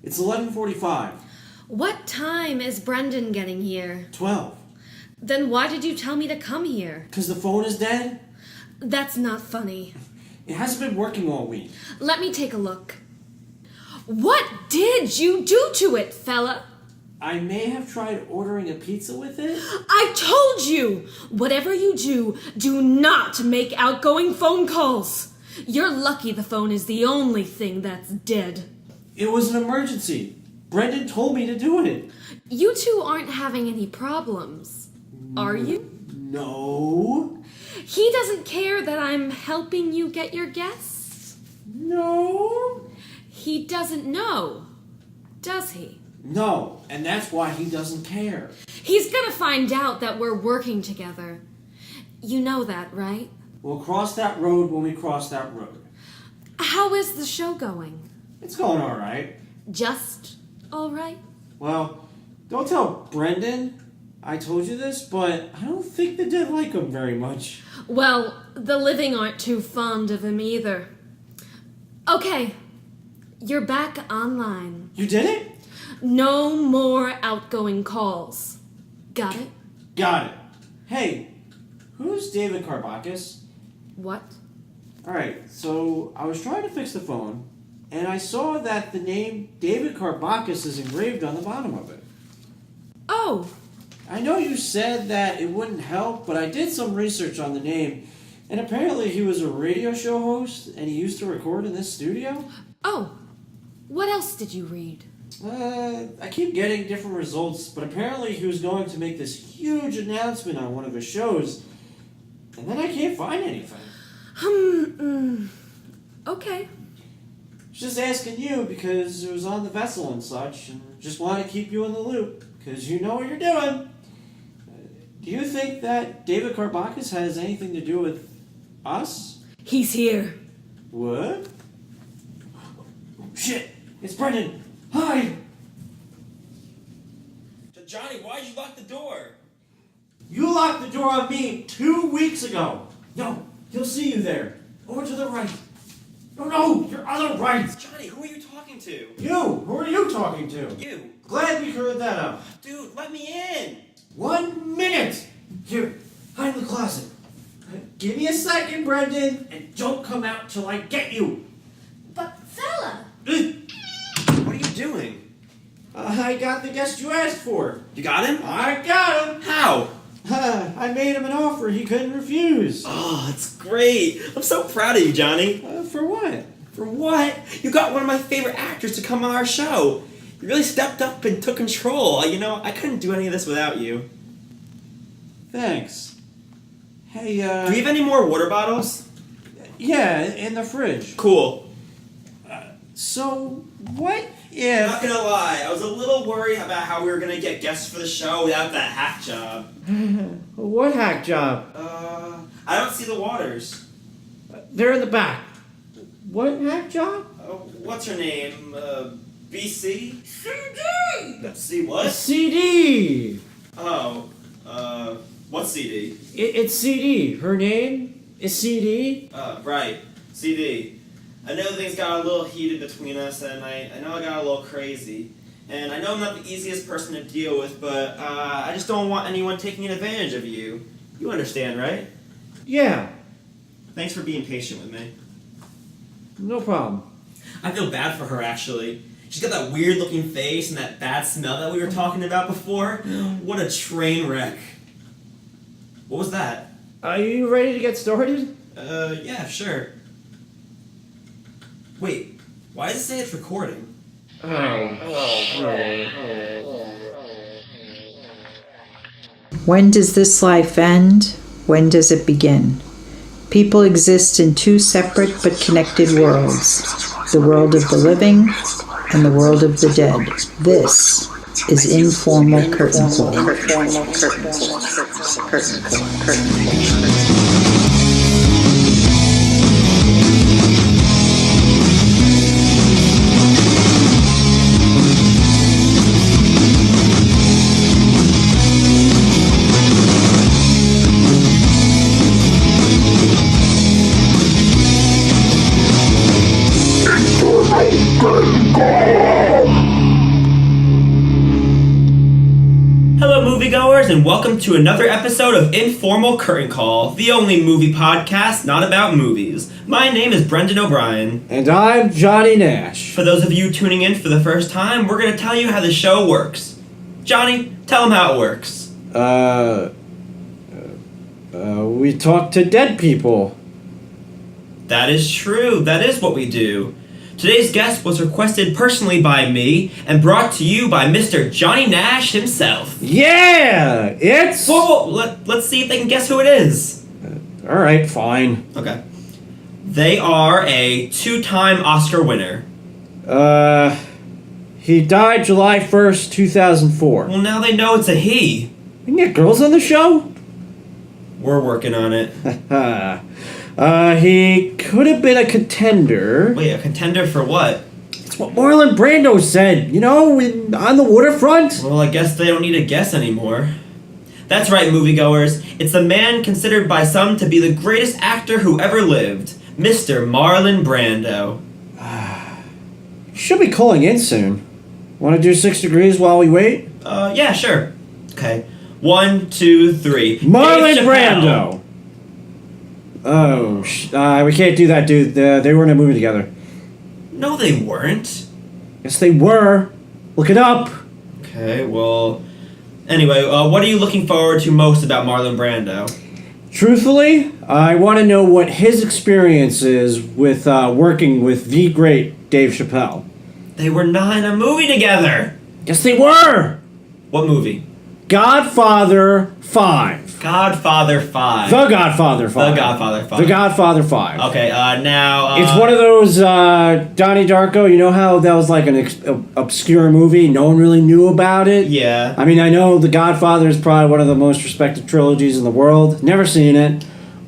It's 11:45. What time is Brendan getting here? 12. Then why did you tell me to come here? 'Cause the phone is dead? That's not funny. It hasn't been working all week. Let me take a look. What did you do to it, fella? I may have tried ordering a pizza with it. I told you! Whatever you do, do not make outgoing phone calls. You're lucky the phone is the only thing that's dead. It was an emergency. Brendan told me to do it. You two aren't having any problems, are you? No. He doesn't care that I'm helping you get your guests? No. He doesn't know, does he? No, and that's why he doesn't care. He's gonna find out that we're working together. You know that, right? We'll cross that road when we cross that road. How is the show going? It's going all right. Just all right? Well, don't tell Brendan I told you this, but I don't think the dead like him very much. Well, the living aren't too fond of him either. Okay, you're back online. You did it? No more outgoing calls. Got it? Got it. Hey, who's David Karbakis? What? Alright, so I was trying to fix the phone, and I saw that the name David Karbakis is engraved on the bottom of it. Oh, I know you said that it wouldn't help, but I did some research on the name, and apparently he was a radio show host, and he used to record in this studio. oh. What else did you read? I keep getting different results, but apparently he was going to make this huge announcement on one of his shows, and then I can't find anything. Okay. Just asking you because it was on the vessel and such, and just want to keep you in the loop, because you know what you're doing. Do you think that David Karbakis has anything to do with us? He's here. What? Oh, shit! It's Brendan! Hide! Johnny, why'd you lock the door? You locked the door on me 2 weeks ago! No, he'll see you there. Over to the right. No, your other right! Johnny, who are you talking to? You! Who are you talking to? You. Glad we cleared that up. Dude, let me in! 1 minute! Here, hide in the closet. Give me a second, Brendan, and don't come out till I get you. But fella! What are you doing? I got the guest you asked for. You got him? I got him! How? I made him an offer he couldn't refuse. Oh, that's great. I'm so proud of you, Johnny. For what? For what? You got one of my favorite actors to come on our show. You really stepped up and took control. You know, I couldn't do any of this without you. Thanks. Hey, Do you have any more water bottles? Yeah, in the fridge. Cool. So, what if... Not gonna lie, I was a little worried about how we were gonna get guests for the show without that hack job. What hack job? I don't see the waters. They're in the back. What hack job? What's her name? BC? CD! See what? CD! Oh, what CD? It's CD. Her name is CD. Right. CD. I know things got a little heated between us, and I know I got a little crazy. And I know I'm not the easiest person to deal with, but I just don't want anyone taking advantage of you. You understand, right? Yeah, Thanks for being patient with me. no problem. I feel bad for her, actually. She's got that weird-looking face and that bad smell that we were talking about before. What a train wreck. What was that? Are you ready to get started? Yeah, sure. Wait, why does it say it's recording? When does this life end? When does it begin? People exist in two separate but connected worlds, the world of the living and the world of the dead. This is Informal Curtain Call. Curtain Call! and welcome to another episode of Informal Curtain Call, the only movie podcast not about movies. My name is Brendan O'Brien. And I'm Johnny Nash. For those of you tuning in for the first time, we're going to tell you how the show works. Johnny, tell them how it works. We talk to dead people. That is true. That is what we do. Today's guest was requested personally by me and brought to you by Mr. Johnny Nash himself. Yeah! It's... Whoa, let's see if they can guess who it is. Alright, fine. Okay. They are a 2-time Oscar winner. He died July 1st, 2004. Well, now they know it's a he. We can get girls on the show? We're working on it. He could have been a contender. Wait, a contender for what? That's what Marlon Brando said, you know, on the waterfront. Well, I guess they don't need to guess anymore. That's right, moviegoers. It's the man considered by some to be the greatest actor who ever lived, Mr. Marlon Brando. Should be calling in soon. Want to do 6 degrees while we wait? Yeah, sure. Okay. 1, 2, 3. Marlon Dave Brando! Oh, we can't do that, dude. They were in a movie together. No, they weren't. Yes, they were. Look it up. Okay, well... Anyway, what are you looking forward to most about Marlon Brando? Truthfully, I want to know what his experience is with working with the great Dave Chappelle. They were not in a movie together! Yes, they were! What movie? Godfather 5. Godfather 5. The Godfather 5. The Godfather 5. The Godfather 5. Okay, now... it's one of those, Donnie Darko, you know how that was like an obscure movie? No one really knew about it? Yeah. I mean, I know The Godfather is probably one of the most respected trilogies in the world. Never seen it.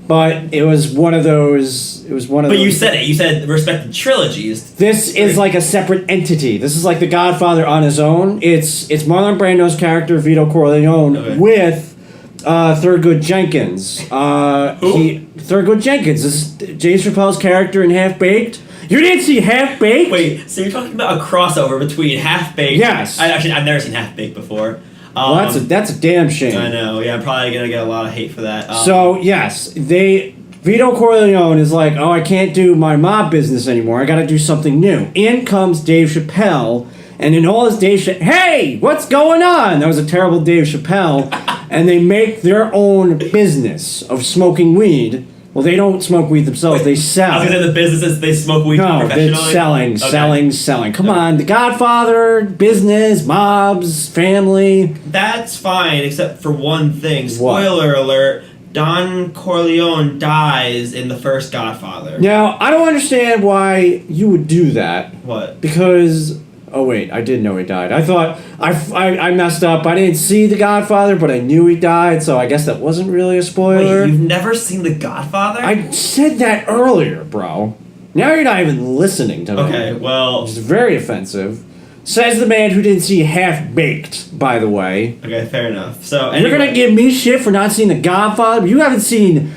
But it was one of those... But you said it. You said respected trilogies. This is like a separate entity. This is like The Godfather on his own. It's Marlon Brando's character, Vito Corleone, with Thurgood Jenkins. Who? Thurgood Jenkins. This is James Chappelle's character in Half-Baked. You didn't see Half-Baked? Wait, so you're talking about a crossover between Half-Baked... Yes. I've never seen Half-Baked before. Well, that's a damn shame. I know. Yeah, I'm probably going to get a lot of hate for that. So, yes, Vito Corleone is like, oh, I can't do my mob business anymore. I got to do something new. In comes Dave Chappelle, and in all his hey, what's going on? That was a terrible Dave Chappelle. And they make their own business of smoking weed. Well, they don't smoke weed themselves. They sell. I was going to say the businesses, they smoke weed professionally? No, they're selling. Come on, The Godfather, business, mobs, family. That's fine, except for one thing. What? Spoiler alert. Don Corleone dies in the first Godfather. Now, I don't understand why you would do that. What? Because... Oh, wait, I did know he died. I thought... I messed up. I didn't see The Godfather, but I knew he died, so I guess that wasn't really a spoiler. Wait, you've never seen The Godfather? I said that earlier, bro. Now you're not even listening to me. Okay, well... Which is very offensive. Says the man who didn't see Half-Baked, by the way. Okay, fair enough. So, anyway. You're gonna give me shit for not seeing The Godfather? You haven't seen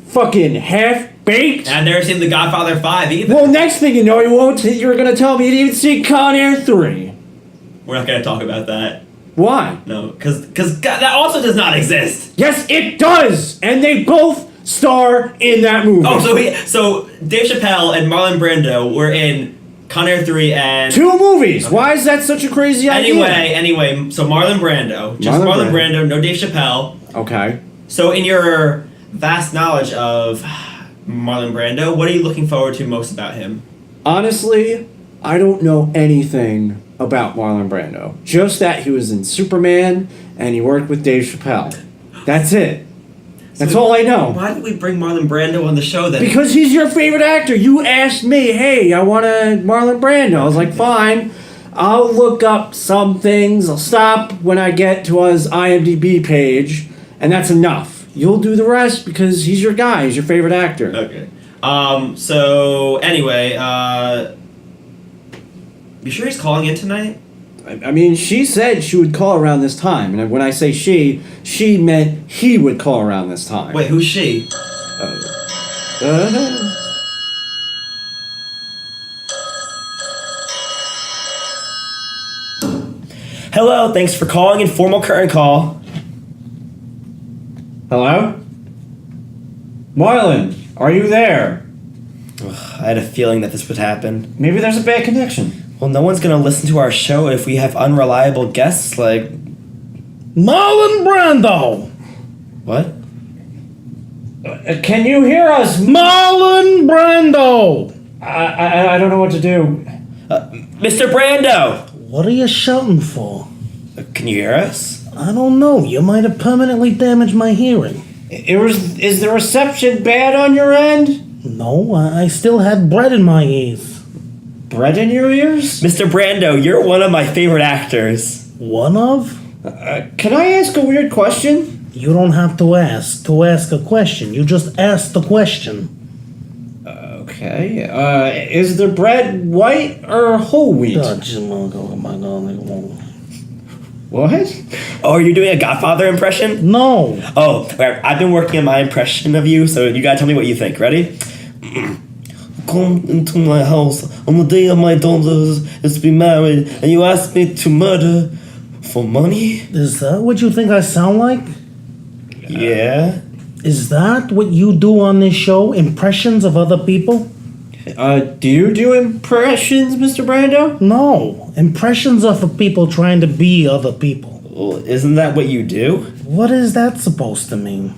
fucking Half-Baked? I've never seen The Godfather 5 either. Well, next thing you know, you're gonna tell me you didn't even see Con Air 3. We're not gonna talk about that. Why? No, because that also does not exist. Yes, it does! And they both star in that movie. Oh, so Dave Chappelle and Marlon Brando were in Con Air 3 and... 2 movies! Okay. Why is that such a crazy idea? Anyway, so Marlon Brando. Just Marlon Brando, no Dave Chappelle. Okay. So in your vast knowledge of Marlon Brando, what are you looking forward to most about him? Honestly, I don't know anything about Marlon Brando. Just that he was in Superman and he worked with Dave Chappelle. That's it. That's all I know. Why did we bring Marlon Brando on the show then? Because he's your favorite actor. You asked me, hey, I want a Marlon Brando. I was like, fine. I'll look up some things. I'll stop when I get to his IMDb page, and that's enough. You'll do the rest because he's your guy. He's your favorite actor. Okay. So, anyway, you sure he's calling in tonight? I mean, she said she would call around this time. And when I say she meant he would call around this time. Wait, who's she? Hello, thanks for calling Informal Curtain Call. Hello? Marlon, are you there? Ugh, I had a feeling that this would happen. Maybe there's a bad connection. Well, no one's gonna listen to our show if we have unreliable guests like... Marlon Brando! What? Can you hear us? Marlon Brando! I don't know what to do. Mr. Brando! What are you shouting for? Can you hear us? I don't know. You might have permanently damaged my hearing. Is the reception bad on your end? No, I still had bread in my ears. Bread in your ears? Mr. Brando, you're one of my favorite actors. One of? Can I ask a weird question? You don't have to ask a question. You just ask the question. Okay. Is the bread white or whole wheat? What? Oh, are you doing a Godfather impression? No. Oh, I've been working on my impression of you, so you gotta tell me what you think. Ready? Come into my house on the day of my daughter's is to be married, and you ask me to murder for money? Is that what you think I sound like? Yeah. Is that what you do on this show? Impressions of other people? Do you do impressions, Mr. Brando? No. Impressions are for people trying to be other people. Well, isn't that what you do? What is that supposed to mean?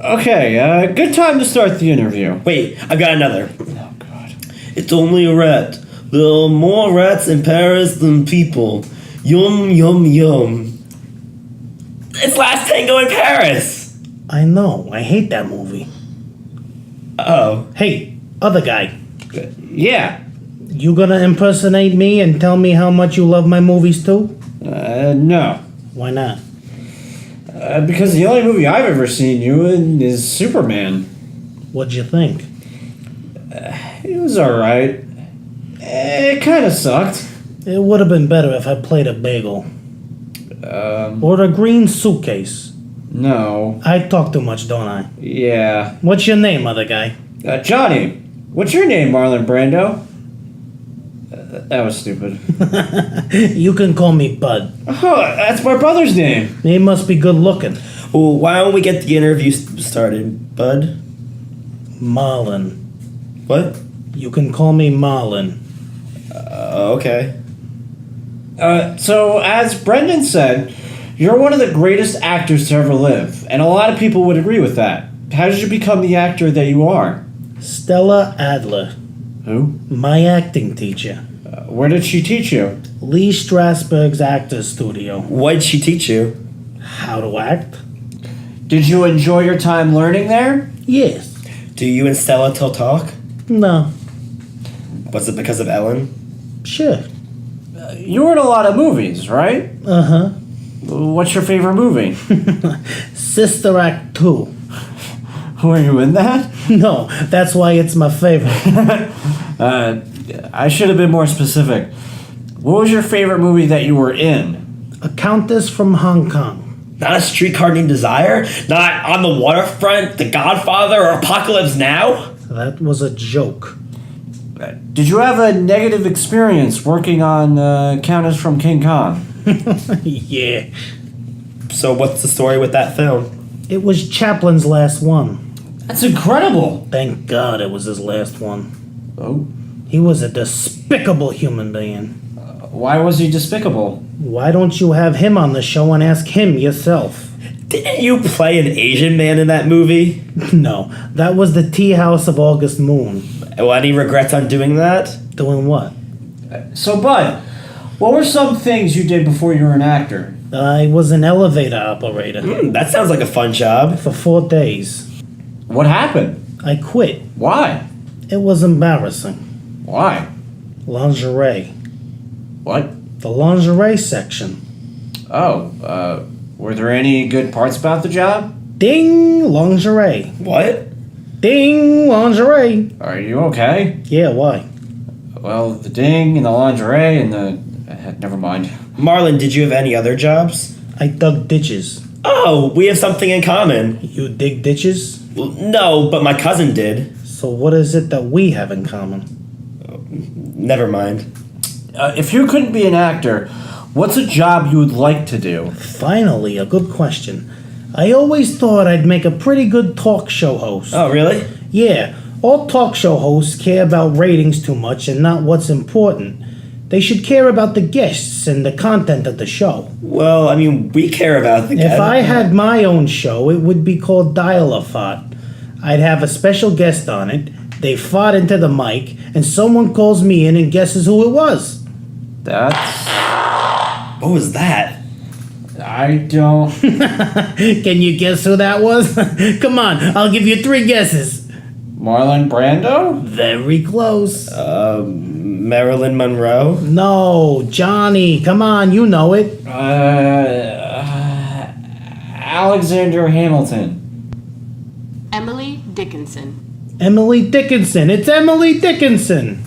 Okay, good time to start the interview. Wait, I've got another. Oh, God. It's only a rat. There are more rats in Paris than people. Yum, yum, yum. It's Last Tango in Paris! I know. I hate that movie. Oh. Hey, other guy. Yeah. You gonna impersonate me and tell me how much you love my movies too? No. Why not? Because the only movie I've ever seen you in is Superman. What'd you think? It was alright. It kind of sucked. It would have been better if I played a bagel. Or a green suitcase. No. I talk too much, don't I? Yeah. What's your name, other guy? Johnny, what's your name, Marlon Brando? That was stupid. You can call me Bud. Oh, that's my brother's name. He must be good looking. Well, why don't we get the interview started, Bud? Marlon. What? You can call me Marlon. Okay. So, as Brendan said, you're one of the greatest actors to ever live, and a lot of people would agree with that. How did you become the actor that you are? Stella Adler. Who? My acting teacher. Where did she teach you? Lee Strasberg's Actors Studio. What'd she teach you? How to act? Did you enjoy your time learning there? Yes. Do you and Stella still talk? No. Was it because of Ellen? Sure. You were in a lot of movies, right? Uh-huh. What's your favorite movie? Sister Act 2. Were you in that? No, that's why it's my favorite. I should have been more specific. What was your favorite movie that you were in? A Countess from Hong Kong. Not A Streetcar Named Desire? Not On the Waterfront, The Godfather, or Apocalypse Now? That was a joke. Did you have a negative experience working on Countess from King Kong? Yeah. So what's the story with that film? It was Chaplin's last one. That's incredible! Thank God it was his last one. Oh? He was a despicable human being. Why was he despicable? Why don't you have him on the show and ask him yourself? Didn't you play an Asian man in that movie? No, that was the tea house of August Moon. Well, any regrets on doing that? Doing what? So, Bud, what were some things you did before you were an actor? I was an elevator operator That sounds like a fun job. for 4 days. What happened? I quit. Why? It was embarrassing. Why? Lingerie. What? The lingerie section. Oh, were there any good parts about the job? Ding! Lingerie. What? Ding! Lingerie. Are you okay? Yeah, why? Well, the ding and the lingerie and the... never mind. Marlon, did you have any other jobs? I dug ditches. Oh, we have something in common. You dig ditches? Well, no, but my cousin did. So what is it that we have in common? Never mind. If you couldn't be an actor, what's a job you would like to do? Finally, a good question. I always thought I'd make a pretty good talk show host. Oh, really? Yeah, all talk show hosts care about ratings too much and not what's important. They should care about the guests and the content of the show. Well, I mean, we care about the guests. If I had my own show, it would be called Dial-A-Fart. I'd have a special guest on it. They fart into the mic, and someone calls me in and guesses who it was. What was that? I don't. Can you guess who that was? Come on, I'll give you 3 guesses. Marlon Brando? Very close. Marilyn Monroe? No, Johnny. Come on, you know it. Alexander Hamilton. Emily Dickinson. Emily Dickinson. It's Emily Dickinson.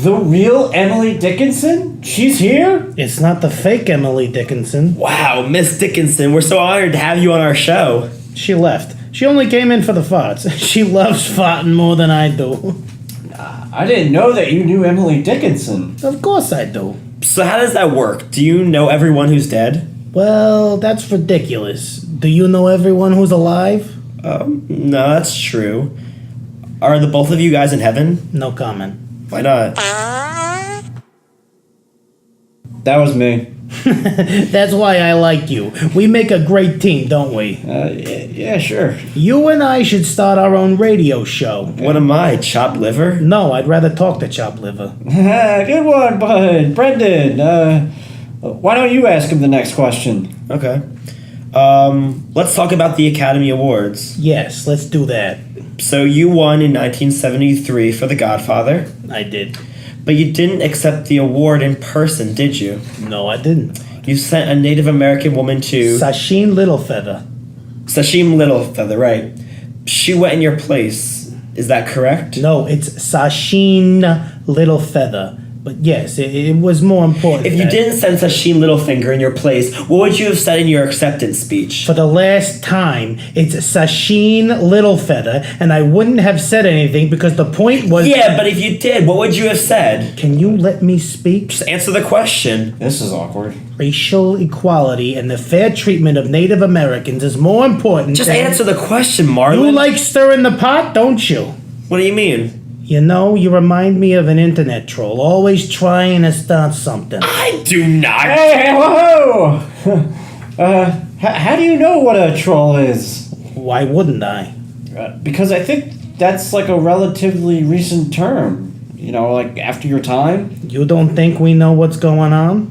The real Emily Dickinson? She's here? It's not the fake Emily Dickinson. Wow, Miss Dickinson, we're so honored to have you on our show. She left. She only came in for the farts. She loves farting more than I do. I didn't know that you knew Emily Dickinson. Of course I do. So how does that work? Do you know everyone who's dead? Well, that's ridiculous. Do you know everyone who's alive? No, that's true. Are the both of you guys in heaven? No comment. Why not? That was me. That's why I like you. We make a great team, don't we? Yeah, sure. You and I should start our own radio show. What am I, chopped liver? No, I'd rather talk to Chop Liver. Good one, bud. Brendan, why don't you ask him the next question? Okay. Let's talk about the Academy Awards. Yes, let's do that. So you won in 1973 for The Godfather, I did. but you didn't accept the award in person, did you? No, I didn't. You sent a Native American woman to... Sasheen Littlefeather. Sashim Littlefeather, right. She went in your place. Is that correct? No, it's Sasheen Littlefeather. But yes, it was more important. If you didn't send Sashim Littlefinger in your place, what would you have said in your acceptance speech? For the last time, it's Sasheen Littlefeather, and I wouldn't have said anything because the point was... Yeah, but if you did, what would you have said? Can you let me speak? Just answer the question. This is awkward. Racial equality and the fair treatment of Native Americans is more important Just than... answer the question, Marlon. You like stirring the pot, don't you? What do you mean? You know, you remind me of an internet troll, always trying to start something. I do not. Hey, whoa! How do you know what a troll is? Why wouldn't I? Because I think that's like a relatively recent term. You know, like after your time. You don't think we know what's going on?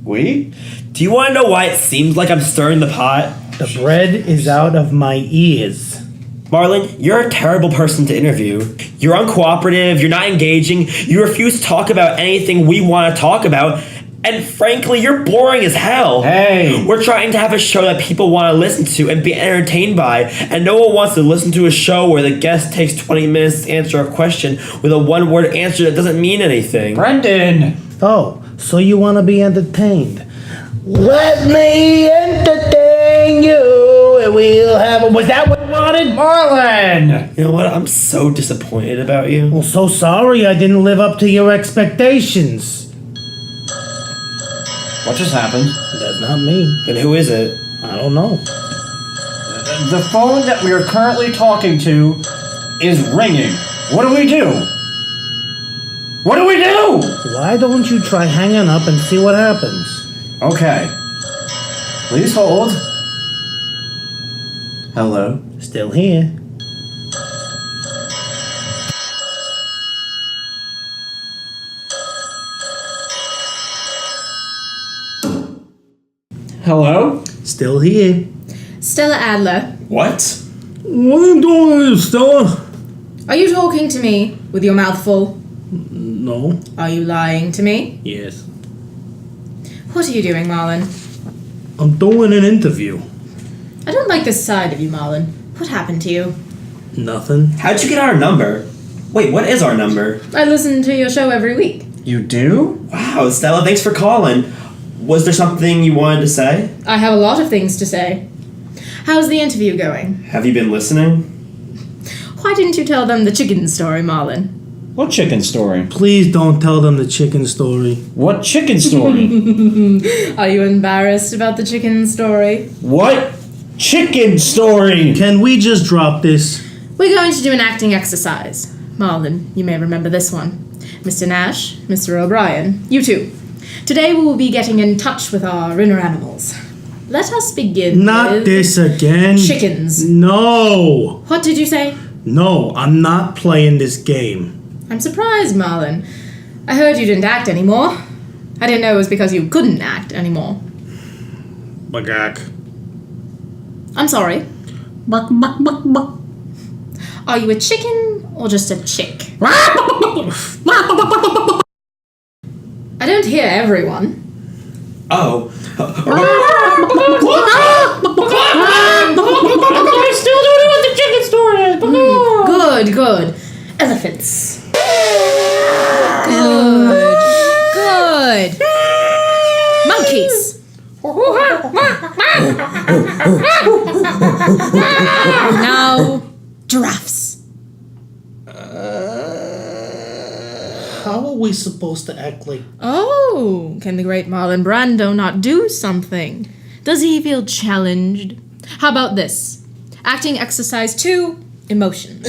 We? Do you want to know why it seems like I'm stirring the pot? The bread is out of my ears. Marlon, you're a terrible person to interview. You're uncooperative, you're not engaging, you refuse to talk about anything we want to talk about, and frankly, you're boring as hell. Hey! We're trying to have a show that people want to listen to and be entertained by, and no one wants to listen to a show where the guest takes 20 minutes to answer a question with a one-word answer that doesn't mean anything. Brendan! Oh, so you want to be entertained? Let me entertain you, and we'll have... Was that what you wanted? Marlon! You know what? I'm so disappointed about you. Well, so sorry I didn't live up to your expectations. What just happened? That's not me. Then who is it? I don't know. The phone that we are currently talking to is ringing. What do we do? What do we do? Why don't you try hanging up and see what happens? Okay. Please hold. Hello? Still here. Hello? Still here. Stella Adler, What? What are you doing, Stella? are you talking to me with your mouth full? No. Are you lying to me? Yes. What are you doing, Marlon? I'm doing an interview. I don't like this side of you, Marlon. What happened to you? Nothing. How'd you get our number? Wait, what is our number? I listen to your show every week. You do? Wow, Stella, thanks for calling. Was there something you wanted to say? I have a lot of things to say. How's the interview going? Have you been listening? Why didn't you tell them the chicken story, Marlon? What chicken story? Please don't tell them the chicken story. What chicken story? Are you embarrassed about the chicken story? What chicken story. Can we just drop this? We're going to do an acting exercise. Marlon, you may remember this one. Mr. Nash, Mr. O'Brien, you too. Today we will be getting in touch with our inner animals. Let us begin Not with this again. chickens. No. What did you say? No, I'm not playing this game. I'm surprised, Marlon. I heard you didn't act anymore. I didn't know it was because you couldn't act anymore. Bagak. I'm sorry. Buck, buck, buck, buck. Are you a chicken or just a chick? I don't hear everyone. Oh. Still doing what the chicken story is. Good, good. Elephants. Good. Monkeys. Now, giraffes. How are we supposed to act like... Oh, can the great Marlon Brando not do something? Does he feel challenged? How about this? Acting exercise 2, emotions.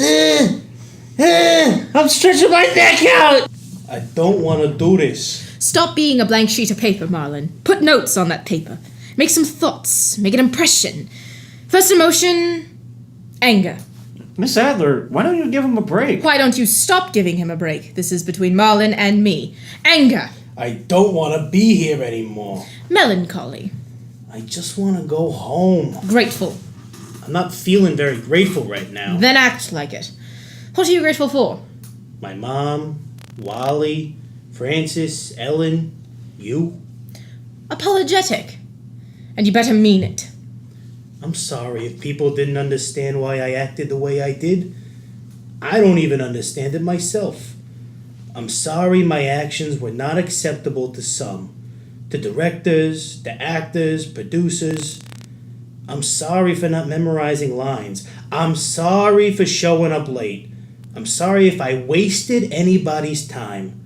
I'm stretching my neck out! I don't want to do this. Stop being a blank sheet of paper, Marlon. Put notes on that paper. Make some thoughts. Make an impression. First emotion, anger. Miss Adler, why don't you give him a break? Why don't you stop giving him a break? This is between Marlon and me. Anger. I don't want to be here anymore. Melancholy. I just want to go home. Grateful. I'm not feeling very grateful right now. Then act like it. What are you grateful for? My mom, Wally, Francis, Ellen, you. Apologetic. And you better mean it. I'm sorry if people didn't understand why I acted the way I did. I don't even understand it myself. I'm sorry my actions were not acceptable to some. To directors, to actors, producers. I'm sorry for not memorizing lines. I'm sorry for showing up late. I'm sorry if I wasted anybody's time.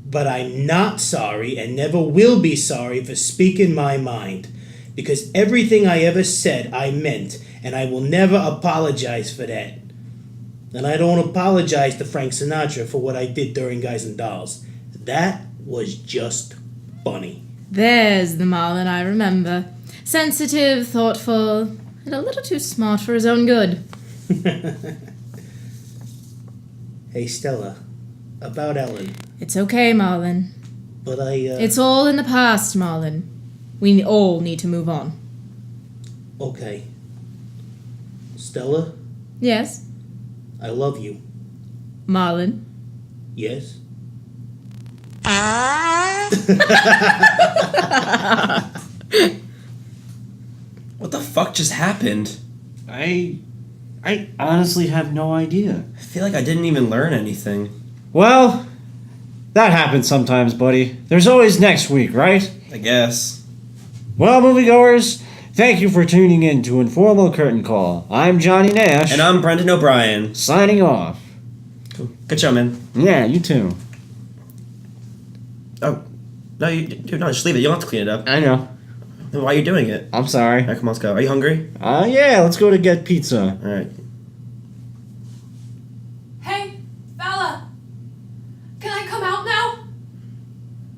But I'm not sorry and never will be sorry for speaking my mind. Because everything I ever said, I meant, and I will never apologize for that. And I don't apologize to Frank Sinatra for what I did during Guys and Dolls. That was just funny. There's the Marlon I remember. Sensitive, thoughtful, and a little too smart for his own good. Hey, Stella, about Ellen. It's okay, Marlon. But It's all in the past, Marlon. We all need to move on. Okay. Stella, Yes, I love you. Marlon. Yes? What the fuck just happened? I honestly have no idea. I feel like I didn't even learn anything. Well, that happens sometimes, buddy. There's always next week, right? I guess. Well, moviegoers, thank you for tuning in to Informal Curtain Call. I'm Johnny Nash. And I'm Brendan O'Brien. Signing off. Cool. Good show, man. Yeah, you too. Oh, no, just leave it. You don't have to clean it up. I know. Then why are you doing it? I'm sorry. Alright, come on, let's go. Are you hungry? Yeah, let's go to get pizza. Alright. Hey, Bella! Can I come out now?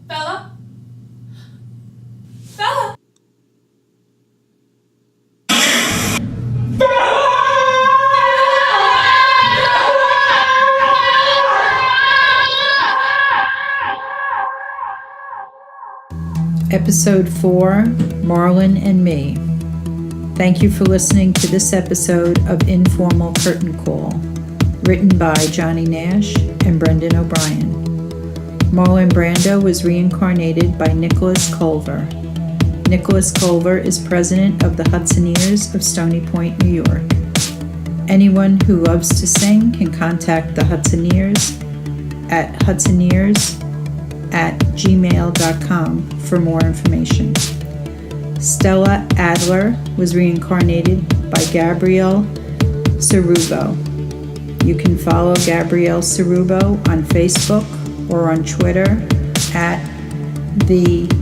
Bella? Bella! Episode 4, Marlon and Me. Thank you for listening to this episode of Informal Curtain Call, written by Johnny Nash and Brendan O'Brien. Marlon Brando was reincarnated by Nicholas Culver. Nicholas Culver is president of the Hudsoneers of Stony Point, New York. Anyone who loves to sing can contact the Hudsoneers at hudsoneers@gmail.com for more information. Stella Adler was reincarnated by Gabrielle Sarrubbo. You can follow Gabrielle Sarrubbo on Facebook or on Twitter at @the_GabGab.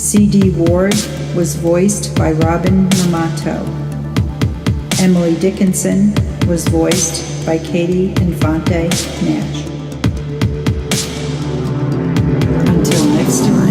C.D. Ward was voiced by Robyn Mammato. Emily Dickinson was voiced by Infante Nash. Until next time.